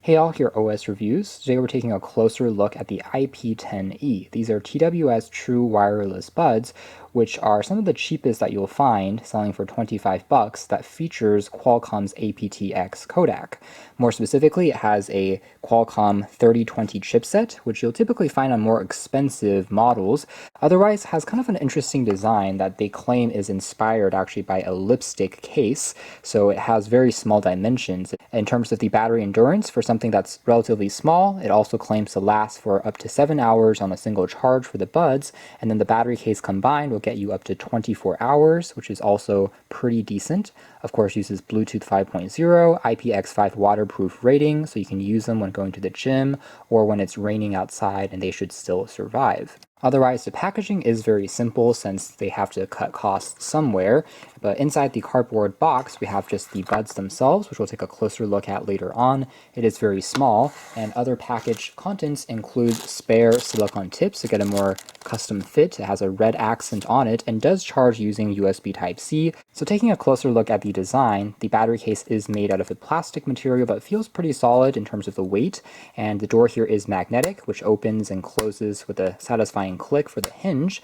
Hey all, here OS Reviews. Today we're taking a closer look at the IP10E. These are TWS true wireless buds, which are some of the cheapest that you'll find, selling for 25 bucks, that features Qualcomm's apt-X codec. More specifically, it has a Qualcomm 3020 chipset, which you'll typically find on more expensive models. Otherwise, has kind of an interesting design that they claim is inspired actually by a lipstick case, so it has very small dimensions. In terms of the battery endurance, for something that's relatively small, it also claims to last for up to 7 hours on a single charge for the buds, and then the battery case combined will get you up to 24 hours, which is also pretty decent. Of course, uses Bluetooth 5.0, IPX5 waterproof rating, so you can use them when going to the gym or when it's raining outside, and they should still survive. Otherwise, the packaging is very simple since they have to cut costs somewhere, but inside the cardboard box we have just the buds themselves, which we'll take a closer look at later on. It is very small, and other package contents include spare silicone tips to get a more custom fit. It has a red accent on it and does charge using USB Type-C. So taking a closer look at the design, the battery case is made out of a plastic material but feels pretty solid in terms of the weight, and the door here is magnetic, which opens and closes with a satisfying click for the hinge.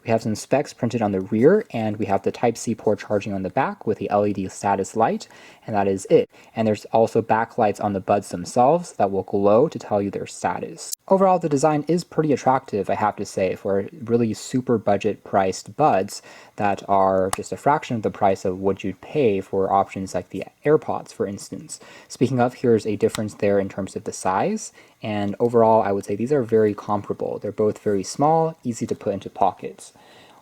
We have some specs printed on the rear, and we have the Type-C port charging on the back with the LED status light, and that is it. And there's also backlights on the buds themselves that will glow to tell you their status. Overall, the design is pretty attractive, I have to say, for really super budget priced buds that are just a fraction of the price of what you'd pay for options like the AirPods, for instance. Speaking of, here's a difference there in terms of the size, and overall I would say these are very comparable. They're both very small, easy to put into pockets.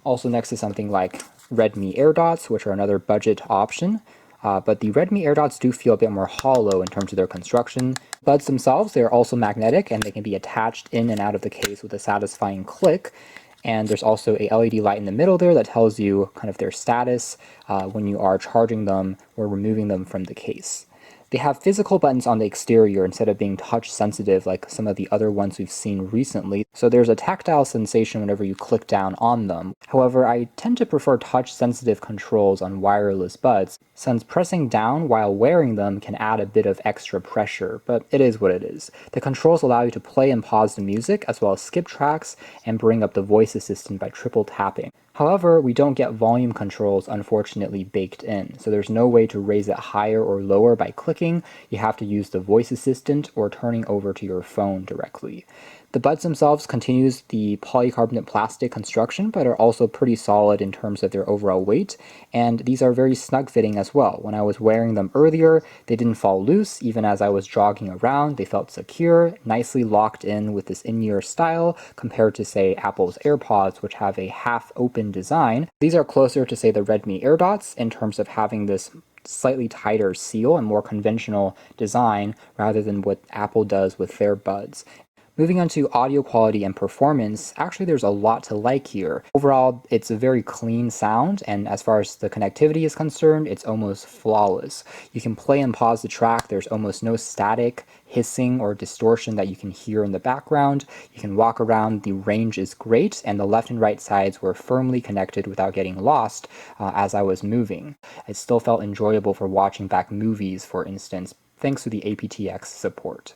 Also next to something like Redmi AirDots, which are another budget option. But the Redmi AirDots do feel a bit more hollow in terms of their construction. Buds themselves, they are also magnetic, and they can be attached in and out of the case with a satisfying click. And there's also a LED light in the middle there that tells you kind of their status when you are charging them or removing them from the case. They have physical buttons on the exterior instead of being touch sensitive like some of the other ones we've seen recently, so there's a tactile sensation whenever you click down on them. However, I tend to prefer touch sensitive controls on wireless buds, since pressing down while wearing them can add a bit of extra pressure, but it is what it is. The controls allow you to play and pause the music, as well as skip tracks and bring up the voice assistant by triple tapping. However, we don't get volume controls unfortunately baked in, so there's no way to raise it higher or lower by clicking. You have to use the voice assistant or turning over to your phone directly. The buds themselves continues the polycarbonate plastic construction, but are also pretty solid in terms of their overall weight, and these are very snug fitting as well. When I was wearing them earlier, they didn't fall loose. Even as I was jogging around, they felt secure, nicely locked in with this in-ear style, compared to say Apple's AirPods, which have a half-open design. These are closer to say the Redmi AirDots in terms of having this slightly tighter seal and more conventional design rather than what Apple does with their buds. Moving on to audio quality and performance, actually there's a lot to like here. Overall, it's a very clean sound, and as far as the connectivity is concerned, it's almost flawless. You can play and pause the track, there's almost no static, hissing, or distortion that you can hear in the background. You can walk around, the range is great, and the left and right sides were firmly connected without getting lost as I was moving. It still felt enjoyable for watching back movies, for instance, thanks to the apt-X support.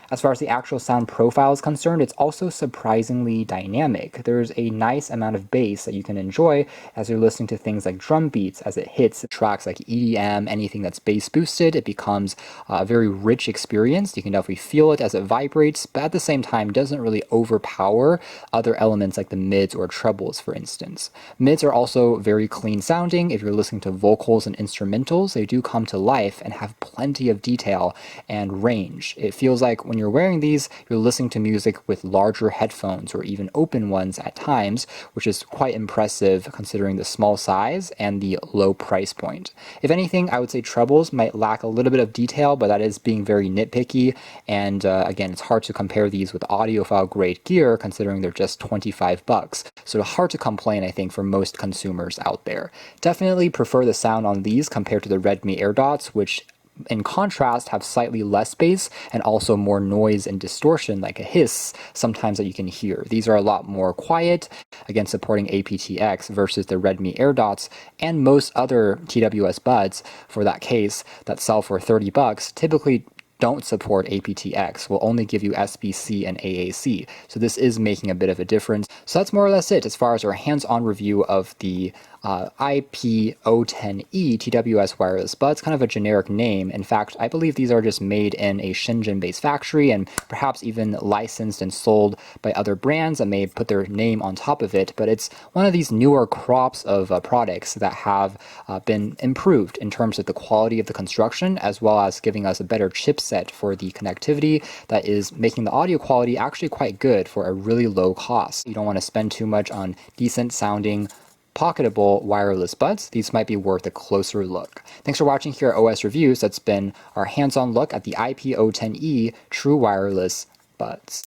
As far as the actual sound profile is concerned, it's also surprisingly dynamic. There's a nice amount of bass that you can enjoy as you're listening to things like drum beats as it hits tracks like EDM, anything that's bass boosted. It becomes a very rich experience. You can definitely feel it as it vibrates, but at the same time doesn't really overpower other elements like the mids or trebles, for instance. Mids are also very clean sounding. If you're listening to vocals and instrumentals, they do come to life and have plenty of detail and range. It feels like when you're wearing these, you're listening to music with larger headphones or even open ones at times, which is quite impressive considering the small size and the low price point. If anything, I would say trebles might lack a little bit of detail, but that is being very nitpicky, and again, it's hard to compare these with audiophile grade gear considering they're just 25 bucks. So hard to complain, I think, for most consumers out there. Definitely prefer the sound on these compared to the Redmi AirDots, which in contrast have slightly less bass and also more noise and distortion like a hiss sometimes that you can hear. These are a lot more quiet, again supporting apt-X versus the Redmi AirDots and most other TWS buds for that case that sell for 30 bucks typically don't support aptX, will only give you SBC and AAC. So this is making a bit of a difference. So that's more or less it as far as our hands-on review of the IP010-E TWS wireless buds, kind of a generic name. In fact, I believe these are just made in a Shenzhen-based factory and perhaps even licensed and sold by other brands that may put their name on top of it, but it's one of these newer crops of products that have been improved in terms of the quality of the construction, as well as giving us a better chipset for the connectivity that is making the audio quality actually quite good for a really low cost. You don't want to spend too much on decent sounding pocketable wireless buds. These might be worth a closer look. Thanks for watching here at OS Reviews. That's been our hands-on look at the IP010-E true wireless buds.